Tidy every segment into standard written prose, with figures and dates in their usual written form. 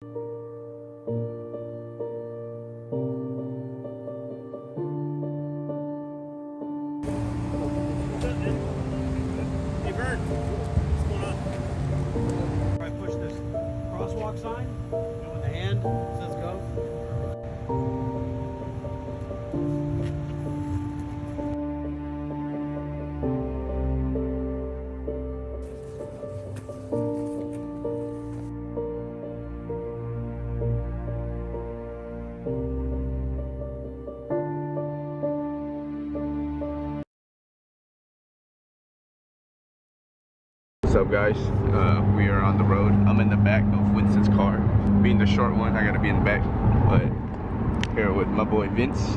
Hey Vern, what's going on? I push this crosswalk sign with the hand, says go. What's up, guys? We are on the road. I'm in the back of Winston's car. Being the short one, I gotta be in the back. But here with my boy Vince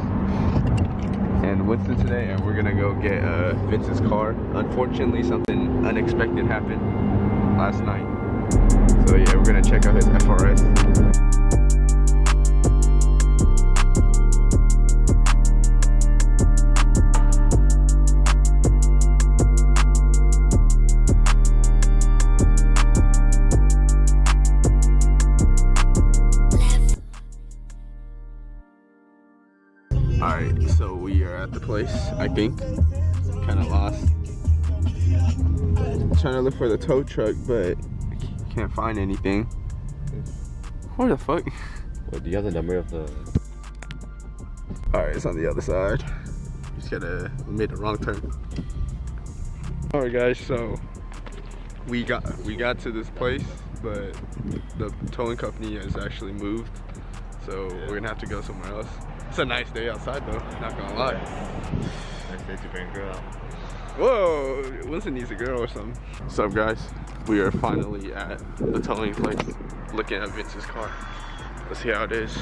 and Winston today, and we're gonna go get Vince's car. Unfortunately, something unexpected happened last night. So yeah, we're gonna check out his FRS. Alright, so we are at the place, I think. Kinda lost. Trying to look for the tow truck, but can't find anything. Where the fuck? What, do you have the number of the... Alright, it's on the other side. Just gotta, we made the wrong turn. Alright guys, so we got to this place, but the towing company has actually moved. So we're gonna have to go somewhere else. It's a nice day outside though, not gonna lie. Nice day to bring a girl out. Whoa, Winston needs a girl or something. What's up guys? We are finally at the towing place, looking at Vince's car. Let's see how it is.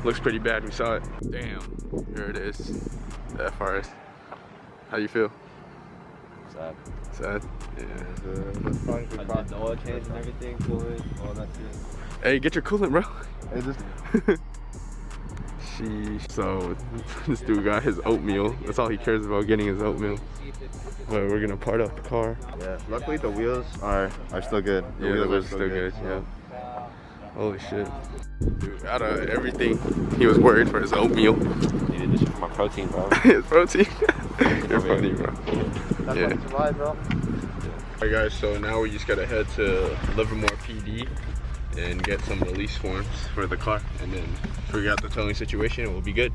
Looks pretty bad, we saw it. Damn, here it is, the FRS. How you feel? Sad. Sad? Yeah. I did the oil change and everything, fluid, all that shit. Hey, get your coolant, bro. Hey, just... Sheesh. So this dude got his oatmeal. That's all he cares about, getting his oatmeal. But we're gonna part up the car. Yeah, luckily the wheels are still good. The wheels are still good, yeah. Holy shit. Dude, out of everything, he was worried for his oatmeal. Needed this for my protein, bro. His protein? You're funny, bro. That's Yeah. how we survive, bro. Alright guys, so now we just gotta head to Livermore PD and get some release forms for the car, and then figure out the towing situation and we'll be good.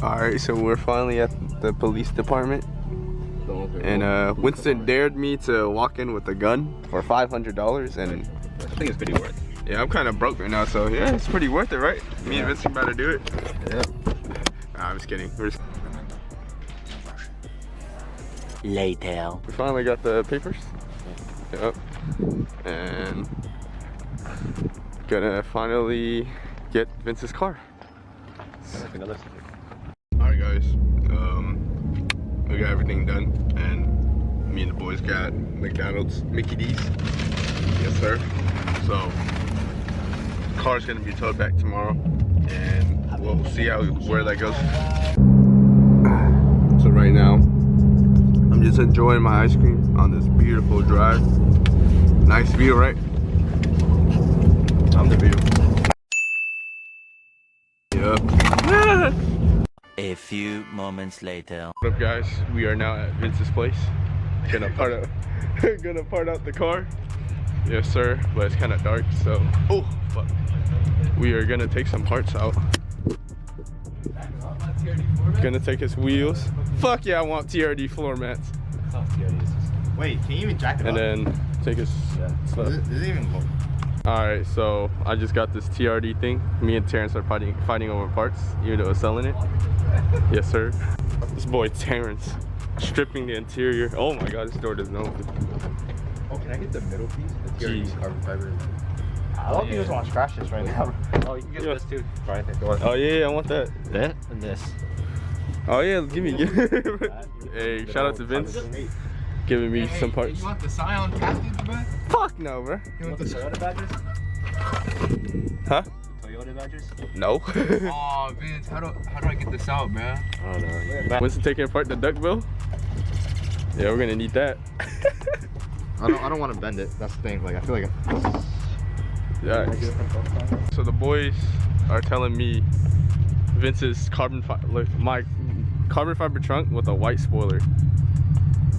Alright, so we're finally at the police department, and Winston dared me to walk in with a gun for $500, and I think it's pretty worth it. yeah, I'm kind of broke right now, so yeah, it's pretty worth it, right? Me and Vincent about to do it. Yeah. Nah, I'm just kidding. Later. We finally got the papers. Yep. And gonna finally get Vince's car. Alright guys, we got everything done, and me and the boys got McDonald's Mickey D's. Yes sir. So car's gonna be towed back tomorrow, and we'll see where that goes. So right now I'm just enjoying my ice cream on this beautiful drive. Nice view, right? I'm the view. Yep. A few moments later. What up guys? We are now at Vince's place. Gonna part out the car. Yes sir, but it's kind of dark, so oh fuck. We are gonna take some parts out. Gonna take his wheels. Fuck yeah, I want TRD floor mats. Wait, can you even jack it And up? then take his stuff. Does it even look? Alright, so I just got this TRD thing. Me and Terrence are fighting over parts, even though it's selling it. Yes sir. This boy Terrence stripping the interior. Oh my god, this door doesn't open. Oh, can I get the middle piece? The TRD Jeez. carbon fiber. I don't think you just want to scratch this right now. Oh, you can get this too. Right there. Oh yeah, I want that. That and this. Oh yeah, give me. Hey, shout out to Vince, giving me some parts. You want the Scion casket, bro? Fuck no, bro. You want the Toyota badges? Huh? Toyota badges? No. Oh, Vince, how do I get this out, man? I don't know. Winston taking apart the duckbill? Yeah, we're gonna need that. I don't want to bend it. That's the thing. Like I feel like Yeah. So the boys are telling me Vince's my carbon fiber trunk with a white spoiler.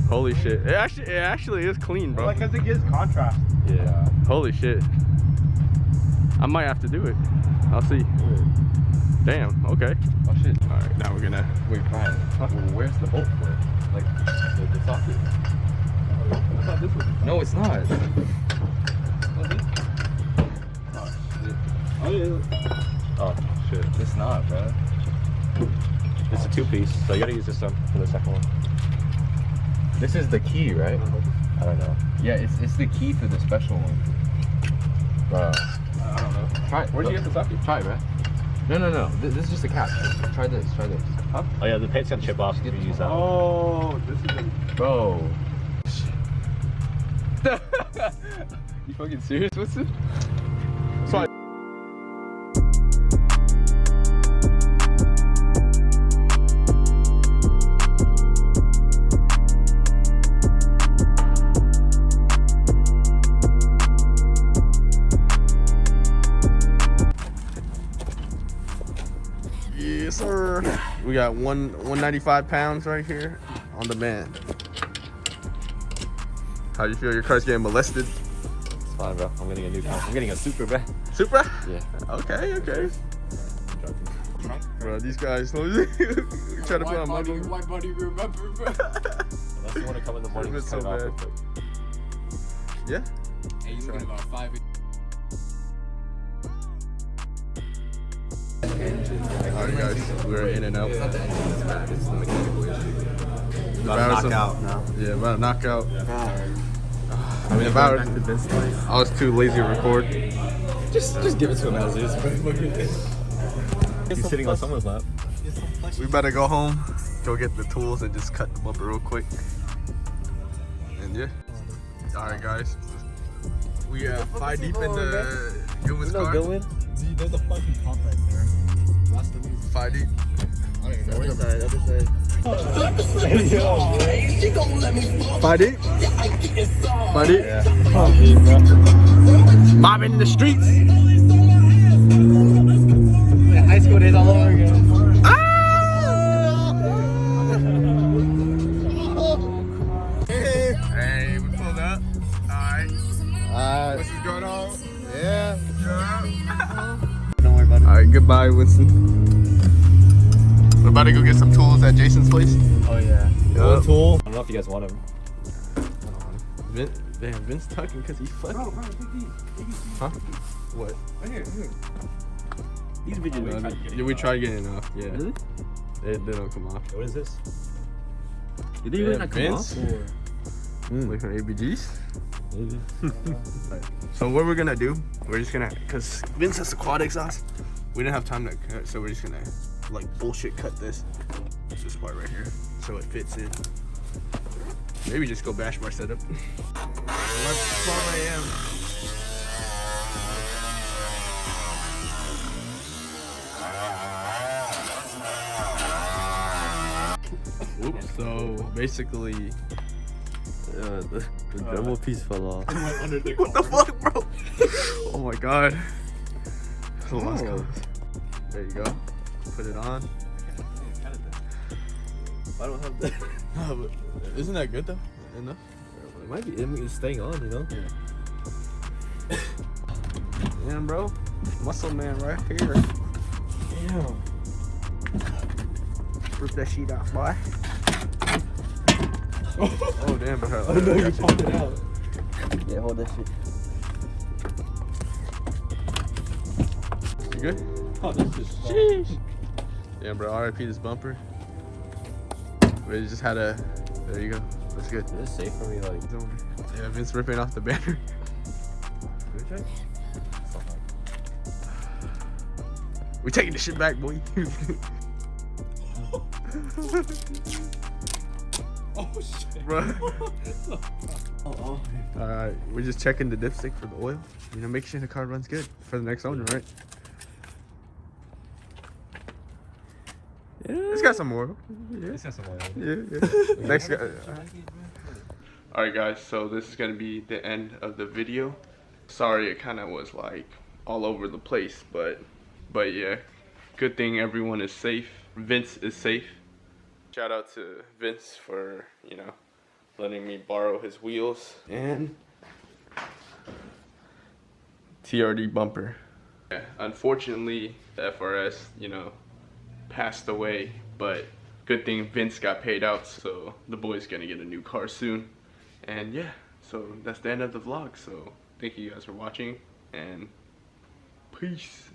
Holy shit! It actually is clean, bro. Like, cause it gives contrast. Yeah. Holy shit! I might have to do it. I'll see. Damn. Okay. Oh shit. All right. Now we're gonna. Wait, Brian. Where's the bolt for it? Like the socket. I thought this was. No, it's not. Oh yeah. Oh shit. It's not, bro. It's a 2-piece, so you gotta use this one for the second one. This is the key, right? I don't know. Yeah, it's the key for the special one. Bro. I don't know. Try it. Where'd you get the socket? Try it, man. No. This is just a cap. Try this. Huh? Oh yeah, the paint's gonna chip off if you use that one. Oh, this is a... Bro. You fucking serious? What's it? So yes, sir. We got 195 pounds right here on the man. How you feel? Your car's getting molested? It's fine, bro. I'm getting a new car. I'm getting a Supra, bro. Supra? Yeah. Okay. Bro, these guys try to put on my money. Why buddy remember, bro? Unless you want to come in the morning and It's cut so it off bad. real quick. Yeah. Hey, you looking about 5. Alright guys, we're in and out. It's not the engine that's bad, it's the mechanical issue. About to knock out now. Yeah, about to knock out. I mean, about I was too lazy to record. Just give it to him as is, bro. He's sitting on someone's lap. We better go home, go get the tools, and just cut the bumper real quick. And yeah. Alright guys, we 5 deep in the Gilman's car. Gilman? See, there's a fucking pump right there. That's the reason. 5 deep. I don't even know. Other side. 5 deep. 5 deep. Yeah. Mob in the streets. High school days all over again. Hey, we pulled up. Alright. What's going on? Yeah. Don't worry about it. Alright, goodbye, Winston. We're about to go get some tools at Jason's place. Oh yeah. Yup. Tool. I don't know if you guys want him. Vince talking because he's fucking. Bro, take these. Huh? What? Right here. These videos. Yeah, we tried getting off. Yeah. Really? They don't come off. What is this? Did Yeah, Vince? Mm. Like from ABGs. Maybe. So what we're gonna do? We're just gonna, cause Vince has the quad exhaust. We didn't have time to cut, so we're just gonna like bullshit cut this part right here, so it fits in. Maybe just go bash bar setup. 12 a.m. Oops. So basically, the dremel piece fell off. what the fuck, bro? Oh my god. That's the last colors. There you go. Put it on. I don't have that. Isn't that good though? Enough? It might be. It's staying on, you know. Yeah. Damn, bro. Muscle man right here. Damn. Rip that sheet off, boy. Oh damn, but Oh no, you popped it out. Yeah, hold that shit. You good? Oh, this is. Sheesh. Yeah, bro. RIP this bumper. We just had a. There you go. That's good. Is this safe for me? Like. Yeah, Vince ripping off the banner. We taking the shit back, boy. Oh shit. Bro. Oh. Alright, we're just checking the dipstick for the oil. You know, make sure the car runs good for the next owner, right? Yeah. It's got some oil. Yeah. It's got some oil. Yeah. Next guy. Alright guys, so this is gonna be the end of the video. Sorry, it kind of was like all over the place, but yeah, good thing everyone is safe. Vince is safe. Shout out to Vince for, you know, letting me borrow his wheels. And TRD bumper. Yeah, unfortunately, the FRS, you know, passed away, but good thing Vince got paid out, so the boy's gonna get a new car soon. And yeah, so that's the end of the vlog. So thank you guys for watching, and peace.